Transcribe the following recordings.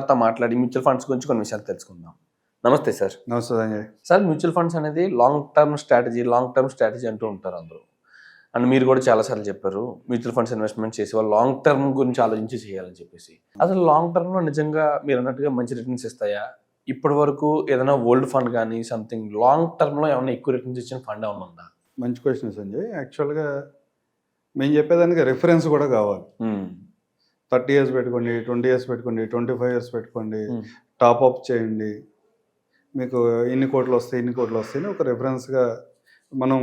సార్తో మాట్లాడి mutual funds గురించి కొన్ని విషయాలు తెలుసుకుందాం. నమస్తే సార్. నమస్తే సంజయ్. సార్, మ్యూచువల్ ఫండ్స్ అనేది లాంగ్ టర్మ్ స్ట్రాటజీ అంటూ ఉంటారు అందరూ. అండ్ మీరు కూడా చాలాసార్లు చెప్పారు మ్యూచువల్ ఫండ్స్ ఇన్వెస్ట్మెంట్ చేసి వాళ్ళు లాంగ్ టర్మ్ గురించి ఆలోచించి చేయాలని చెప్పేసి. అసలు లాంగ్ టర్మ్లో నిజంగా మీరు అన్నట్టుగా మంచి రిటర్న్స్ ఇస్తాయా? ఇప్పటి వరకు ఏదైనా ఓల్డ్ ఫండ్ కానీ సంథింగ్ లాంగ్ టర్మ్లో ఏమైనా ఎక్కువ రిటర్న్స్ ఇచ్చిన ఫండ్ ఏమైనా ఉందా? మంచి క్వశ్చన్ సంజయ్. యాక్చువల్గా మేము చెప్పేదానికి రెఫరెన్స్ కూడా కావాలి. 30 years పెట్టుకోండి, 20 years పెట్టుకోండి, 25 years పెట్టుకోండి, టాప్అప్ చేయండి, మీకు ఇన్ని కోట్లు వస్తాయి ఒక రెఫరెన్స్గా మనం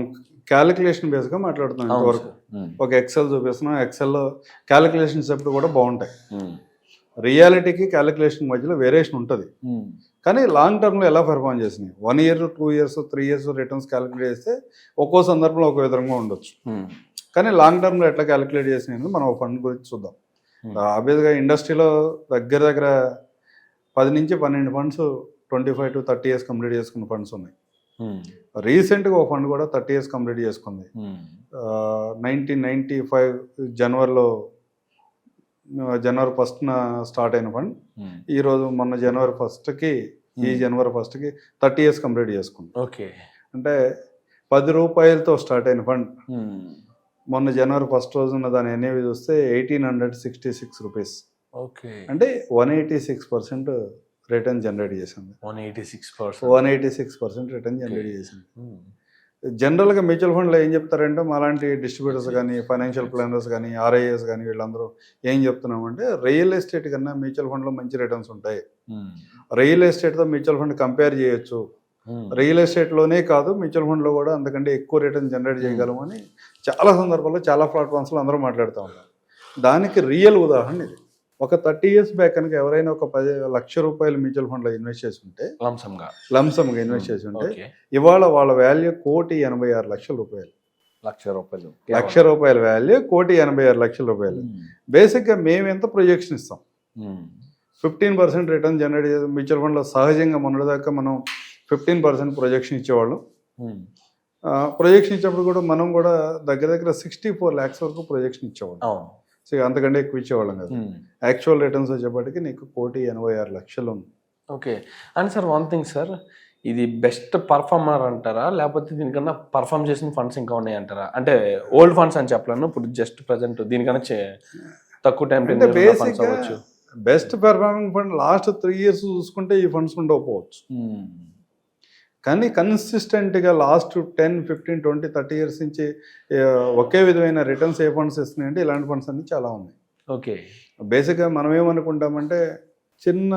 క్యాలిక్యులేషన్ బేస్గా మాట్లాడుతున్నాం. ఇంతవరకు ఒక ఎక్సెల్ చూపిస్తున్నాం. ఎక్సెల్లో క్యాలిక్యులేషన్స్ ఎప్పుడు కూడా బాగుంటాయి. రియాలిటీకి క్యాలిక్యులేషన్ మధ్యలో వేరియేషన్ ఉంటుంది. కానీ లాంగ్ టర్మ్లో ఎలా పెర్ఫామ్ చేసినాయి 1 year, 2 years, 3 years returns calculate చేస్తే ఒక్కో సందర్భంలో ఒక విధంగా ఉండొచ్చు. కానీ లాంగ్ టర్మ్లో ఎట్లా క్యాలిక్యులేట్ చేసినాయి మనం ఒక ఫండ్ గురించి చూద్దాం. ఆబ్వియస్గా ఇండస్ట్రీలో దగ్గర 10 నుంచి 12 ఫండ్స్ 25 to 30 years కంప్లీట్ చేసుకున్న ఫండ్స్ ఉన్నాయి. రీసెంట్గా ఒక ఫండ్ కూడా 30 years కంప్లీట్ చేసుకుంది. 1995 జనవరి 1st స్టార్ట్ అయిన ఫండ్ ఈరోజు మొన్న జనవరి 1st ఈ జనవరి 1st 30 years కంప్లీట్ చేసుకుంది. ఓకే, అంటే 10 రూపాయలతో స్టార్ట్ అయిన ఫండ్ మొన్న జనవరి 1st రోజున దాని ఎన్ఏవి చూస్తే 1866 రూపీస్. ఓకే, అంటే 186% రిటర్న్ జనరేట్ చేసింది. 186% రిటర్న్ జనరేట్ చేసింది. జనరల్గా మ్యూచువల్ ఫండ్లో ఏం చెప్తారంటే మాలాంటి డిస్ట్రిబ్యూటర్స్ కానీ ఫైనాన్షియల్ ప్లానర్స్ కానీ ఆర్ఐఎస్ కానీ వీళ్ళందరూ ఏం చెప్తున్నామంటే రియల్ ఎస్టేట్ కన్నా మ్యూచువల్ ఫండ్లో మంచి రిటర్న్స్ ఉంటాయి. రియల్ ఎస్టేట్తో మ్యూచువల్ ఫండ్ కంపేర్ చేయొచ్చు. రియల్ ఎస్టేట్లోనే కాదు మ్యూచువల్ ఫండ్లో కూడా అంతకంటే ఎక్కువ రిటర్న్ జనరేట్ చేయగలమని చాలా సందర్భాల్లో చాలా ప్లాట్ఫామ్స్లో అందరూ మాట్లాడుతూ ఉంటారు. దానికి రియల్ ఉదాహరణ ఇది. ఒక 30 years బ్యాక్ కనుక ఎవరైనా ఒక 10 లక్ష రూపాయలు మ్యూచువల్ ఫండ్లో ఇన్వెస్ట్ చేసి ఉంటే లంసమ్గా ఇన్వెస్ట్ చేసి ఉంటే ఇవాళ వాళ్ళ వాల్యూ 1,86,00,000 రూపాయలు. లక్ష రూపాయల వాల్యూ 1,86,00,000 రూపాయలు. బేసిక్గా మేము ఎంత ప్రొజెక్షన్ ఇస్తాం? 15% రిటర్న్ జనరేట్ చేసే మ్యూచువల్ ఫండ్లో సహజంగా మొన్నటిదాకా మనం 15% ప్రొజెక్షన్ ఇచ్చేవాళ్ళం. ప్రొజెక్షన్ ఇచ్చేప్పుడు కూడా మనం కూడా దగ్గర 64 lakhs వరకు ప్రొజెక్షన్ ఇచ్చేవాళ్ళం. సో అంతకంటే ఎక్కువ ఇచ్చేవాళ్ళం కదా. యాక్చువల్ రిటర్న్స్ వచ్చేప్పటికి నీకు 1,86,00,000 ఉంది. Okay. And sir one thing sir, ఇది బెస్ట్ పర్ఫార్మర్ అంటారా లేకపోతే దీనికన్నా పర్ఫామ్ చేసిన ఫండ్స్ ఇంకా ఉన్నాయి అంటారా? అంటే ఓల్డ్ ఫండ్స్ అని చెప్పలేను, ఇప్పుడు జస్ట్ ప్రజెంట్ దీనికన్నా తక్కువ time basic best performing fund last 3 years చూసుకుంటే ఈ ఫండ్స్ ఉండకపోవచ్చు. కానీ కన్సిస్టెంట్గా లాస్ట్ 10, 15, 20, 30 years నుంచి ఒకే విధమైన రిటర్న్స్ ఏ ఫండ్స్ ఇస్తున్నాయంటే ఇలాంటి ఫండ్స్ అన్ని చాలా ఉన్నాయి. ఓకే, బేసిక్గా మనం ఏమనుకుంటామంటే చిన్న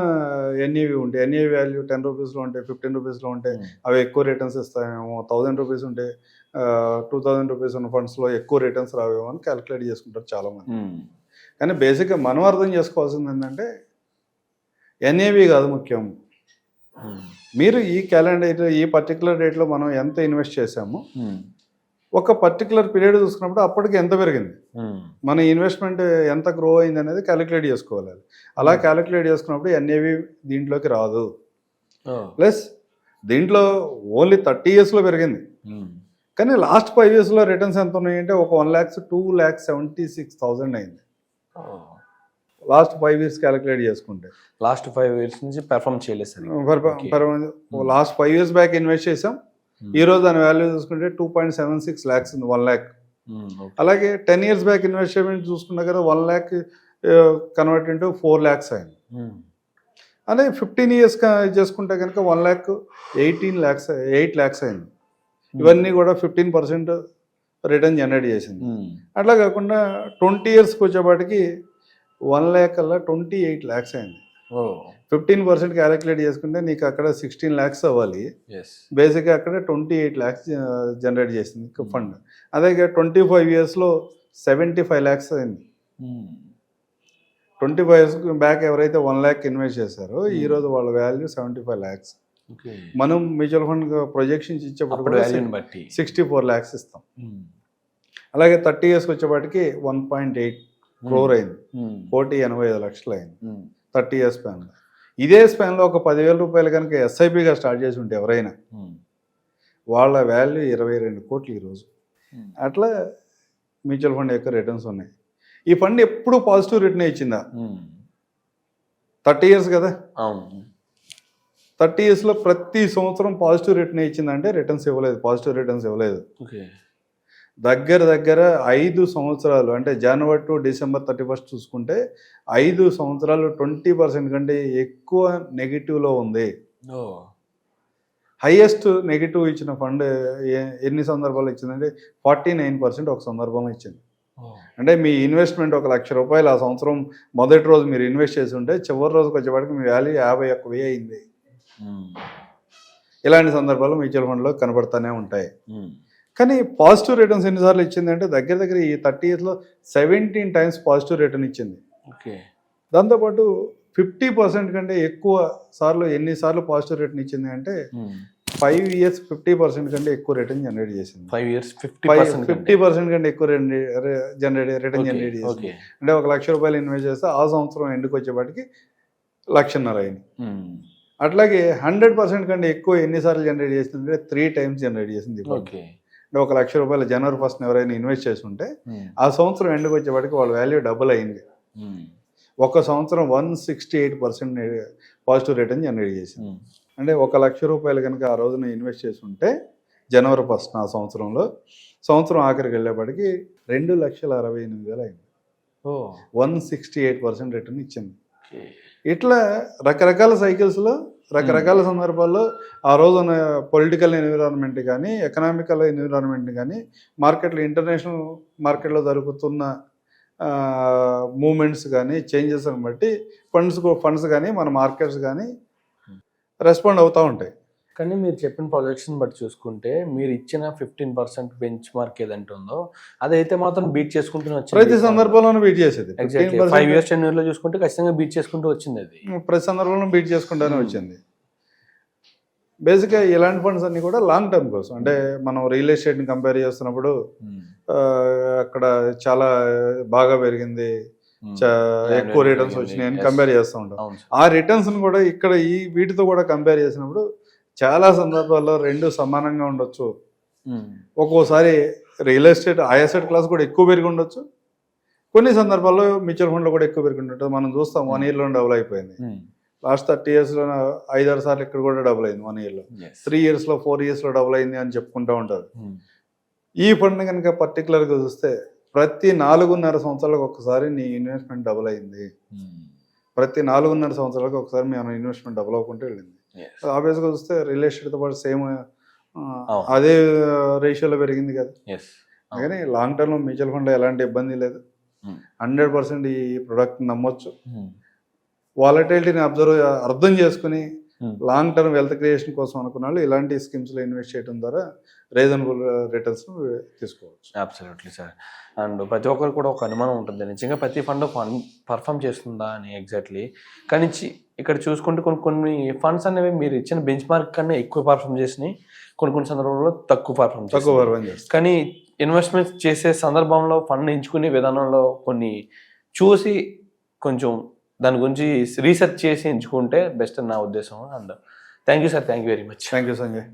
ఎన్ఏవి ఉంటాయి, ఎన్ఏవి వాల్యూ 10 రూపీస్లో ఉంటాయి, 15 రూపీస్లో ఉంటాయి, అవి ఎక్కువ రిటర్న్స్ ఇస్తాయేమో. 1000 రూపీస్ ఉంటే 2000 రూపీస్ ఉన్న ఫండ్స్లో ఎక్కువ రిటర్న్స్ రావేమో అని క్యాలిక్యులేట్ చేసుకుంటారు చాలామంది. కానీ బేసిక్గా మనం అర్థం చేసుకోవాల్సింది ఏంటంటే ఎన్ఏవి కాదు ముఖ్యం. మీరు ఈ క్యాలెండర్ ఈ పర్టికులర్ డేట్లో మనం ఎంత ఇన్వెస్ట్ చేసామో ఒక పర్టికులర్ పీరియడ్ చూసుకున్నప్పుడు అప్పటికి ఎంత పెరిగింది, మన ఇన్వెస్ట్మెంట్ ఎంత గ్రో అయింది అనేది క్యాలిక్యులేట్ చేసుకోవాలి. అలా క్యాలిక్యులేట్ చేసుకున్నప్పుడు ఎన్ఏవి దీంట్లోకి రాదు. ప్లస్ దీంట్లో ఓన్లీ 30 yearsలో పెరిగింది. కానీ లాస్ట్ 5 yearsలో రిటర్న్స్ ఎంత ఉన్నాయంటే ఒక 1,02,76,000 అయింది. లాస్ట్ 5 years క్యాలిక్యులేట్ చేసుకుంటే లాస్ట్ 5 years నుంచి పెర్ఫామ్ చేయలేదు sir. Last 5 years back invest చేసాం. ఈ రోజు దాని వాల్యూ చూసుకుంటే 2.76 lakhs ఉంది, 1 lakh. అలాగే 10 years బ్యాక్ ఇన్వెస్ట్మెంట్ చూసుకున్నా కదా 1 lakh కన్వర్ట్ ఇంటూ 4 lakhs అయింది. అదే 15 years చేసుకుంటే కనుక 1,18 lakhs 8 lakhs అయింది. ఇవన్నీ కూడా 15% రిటర్న్ జనరేట్ చేసింది. అట్లా కాకుండా 20 yearsకి వచ్చేపాటికి 1 lakh కల్లా 28 lakhs అయింది. 15% క్యాలిక్యులేట్ చేసుకుంటే నీకు అక్కడ 16 lakhs అవ్వాలి. బేసిక్గా అక్కడ 28 lakhs జనరేట్ చేసింది ఫండ్. అదే 25 yearsలో 75 lakhs అయింది. 25 years బ్యాక్ ఎవరైతే 1 lakh ఇన్వెస్ట్ చేశారో ఈరోజు వాళ్ళ వాల్యూ 75 lakhs. మనం మ్యూచువల్ ఫండ్ ప్రొజెక్షన్స్ ఇచ్చేప్పుడు కూడా 64 lakhs ఇస్తాం. అలాగే 30 yearsకి వచ్చేపాటికి 1.8 crore అయింది, 1,85,00,000 అయింది 30 years స్పాన్. ఇదే స్పాన్లో ఒక 10,000 రూపాయలు కనుక ఎస్ఐపిగా స్టార్ట్ చేసి ఉంటే ఎవరైనా వాళ్ళ వాల్యూ 22 కోట్లు ఈరోజు. అట్లా మ్యూచువల్ ఫండ్ యొక్క రిటర్న్స్ ఉన్నాయి. ఈ ఫండ్ ఎప్పుడు పాజిటివ్ రిటర్న్ ఇచ్చిందా? 30 years కదా, అవును. 30 yearsలో ప్రతి సంవత్సరం పాజిటివ్ రిటర్న్ ఇచ్చిందంటే రిటర్న్స్ ఇవ్వలేదు, పాజిటివ్ రిటర్న్స్ ఇవ్వలేదు. ఓకే. దగ్గర 5 సంవత్సరాలు అంటే జనవరి టు డిసెంబర్ 31 చూసుకుంటే 5 సంవత్సరాలు 20% కంటే ఎక్కువ నెగిటివ్లో ఉంది. హైయెస్ట్ నెగిటివ్ ఇచ్చిన ఫండ్ ఎన్ని సందర్భాలు ఇచ్చిందంటే 49% ఒక సందర్భంలో ఇచ్చింది. అంటే మీ ఇన్వెస్ట్మెంట్ ₹1,00,000 ఆ సంవత్సరం మొదటి రోజు మీరు ఇన్వెస్ట్ చేసి ఉంటే చివరి రోజుకి వచ్చేవాడికి మీ వాల్యూ 51,000 అయింది. ఇలాంటి సందర్భాలు మ్యూచువల్ ఫండ్లో కనబడుతూనే ఉంటాయి. కానీ పాజిటివ్ రిటర్న్స్ ఎన్నిసార్లు ఇచ్చింది అంటే దగ్గర ఈ 30 yearsలో 17 times పాజిటివ్ రిటర్న్ ఇచ్చింది. ఓకే. దాంతోపాటు 50% కంటే ఎక్కువ సార్లు ఎన్నిసార్లు పాజిటివ్ రిటర్న్ ఇచ్చింది అంటే 5 years 50% కంటే ఎక్కువ రిటర్న్ జనరేట్ చేసింది. 5 years 50% కంటే ఎక్కువ రిటర్న్ జనరేట్ చేసింది. అంటే ₹1,00,000 ఇన్వెస్ట్ చేస్తే ఆ సంవత్సరం ఎండుకు వచ్చేపాటికి 1,50,000 అయింది. అట్లాగే 100% కంటే ఎక్కువ ఎన్నిసార్లు జనరేట్ చేసిందంటే 3 times జనరేట్ చేసింది. అంటే ₹1,00,000 జనవరి 1st ఎవరైనా ఇన్వెస్ట్ చేసి ఉంటే ఆ సంవత్సరం ఎండుకు వచ్చేపాటికి వాళ్ళ వాల్యూ డబుల్ అయింది. ఒక సంవత్సరం 168% పాజిటివ్ రిటర్న్ జనరేట్ చేసింది. అంటే ₹1,00,000 కనుక ఆ రోజున ఇన్వెస్ట్ చేసి ఉంటే జనవరి 1st ఆ సంవత్సరం ఆఖరికి వెళ్ళేప్పటికి 2,68,000 అయింది. 168% రిటర్న్ ఇచ్చింది. ఇట్లా రకరకాల సైకిల్స్లో రకరకాల సందర్భాల్లో ఆ రోజున పొలిటికల్ ఎన్విరాన్మెంట్ కానీ ఎకనామికల్ ఎన్విరాన్మెంట్ కానీ మార్కెట్లో ఇంటర్నేషనల్ మార్కెట్లో జరుగుతున్న మూమెంట్స్ కానీ చేంజెస్ని బట్టి ఫండ్స్ కానీ మన మార్కెట్స్ కానీ రెస్పాండ్ అవుతూ ఉంటాయి. కానీ మీరు చెప్పిన ప్రొజెక్షన్ బట్టి చూసుకుంటే మీరు ఇచ్చిన 15% బెంచ్ మార్క్ ఏదంటే ఉందో అదైతే మాత్రం బీట్ చేసుకుంటూ వచ్చింది. ప్రతి సందర్భంలోనూ బీట్ చేసేది. 5 years టెన్యూర్లో చూసుకుంటే ఖచ్చితంగా బీట్ చేసుకుంటూ వచ్చింది. అది ప్రతి సందర్భంలో బీట్ చేసుకుంటూనే వచ్చింది. బేసిక్గా ఇలాంటి ఫండ్స్ అన్ని కూడా లాంగ్ టర్మ్ కోసం, అంటే మనం రియల్ ఎస్టేట్ని కంపేర్ చేస్తున్నప్పుడు అక్కడ చాలా బాగా పెరిగింది, ఎక్కువ రిటర్న్స్ వచ్చినాయి అని కంపేర్ చేస్తూ ఉంటాం. ఆ రిటర్న్స్ని కూడా ఇక్కడ వీటితో కూడా కంపేర్ చేసినప్పుడు చాలా సందర్భాల్లో రెండు సమానంగా ఉండొచ్చు. ఒక్కోసారి రియల్ ఎస్టేట్ ఆ అసెట్ క్లాస్ కూడా ఎక్కువ పెరిగి ఉండొచ్చు, కొన్ని సందర్భాల్లో మ్యూచువల్ ఫండ్లో కూడా ఎక్కువ పెరిగి ఉంటుంది. మనం చూస్తాం 1 yearలో డబుల్ అయిపోయింది. లాస్ట్ 30 yearsలో 5-6 సార్లు ఇక్కడ కూడా డబుల్ అయింది 1 yearలో. 3 yearsలో 4 yearsలో డబుల్ అయింది అని చెప్పుకుంటూ ఉంటారు. ఈ ఫండ్ కనుక పర్టికులర్గా చూస్తే ప్రతి 4.5 సంవత్సరాలకు ఒకసారి నీ ఇన్వెస్ట్మెంట్ డబుల్ అయింది. ప్రతి 4.5 సంవత్సరాలకు ఒకసారి మన ఇన్వెస్ట్మెంట్ డబుల్ అవ్వకుంటూ వెళ్ళింది. ఆబ్వియస్గా చూస్తే రియల్ ఎస్టేట్తో పాటు సేమ్ అదే రేషియోలో పెరిగింది కదా. కానీ లాంగ్ టర్మ్లో మ్యూచువల్ ఫండ్లో ఎలాంటి ఇబ్బంది లేదు. 100% ఈ ప్రోడక్ట్ నమ్మొచ్చు. వాలటిలిటీని అర్థం చేసుకుని లాంగ్ టర్మ్ వెల్త్ క్రియేషన్ కోసం అనుకున్న వాళ్ళు ఇలాంటి స్కీమ్స్లో ఇన్వెస్ట్ చేయడం ద్వారా రీజనబుల్ రిటర్న్స్ తీసుకోవచ్చు. Absolutely sir. అండ్ ప్రతి ఒక్కరు కూడా ఒక అనుమానం ఉంటుంది, నిజంగా ప్రతి ఫండ్ పర్ఫామ్ చేస్తుందా అని. ఎగ్జాక్ట్లీ. కానీ ఇక్కడ చూసుకుంటే కొన్ని ఫండ్స్ అనేవి మీరు ఇచ్చిన బెంచ్ మార్క్ కన్నా ఎక్కువ పర్ఫామ్ చేసినాయి, కొన్ని సందర్భంలో తక్కువ పర్ఫామ్ చేస్తాయి. కానీ ఇన్వెస్ట్మెంట్స్ చేసే సందర్భంలో ఫండ్ ఎంచుకునే విధానంలో కొన్ని చూసి కొంచెం దాని గురించి రీసెర్చ్ చేసి ఎంచుకుంటే బెస్ట్ అని నా ఉద్దేశం. And thank you sir, thank you very much. Thank you Sanjay.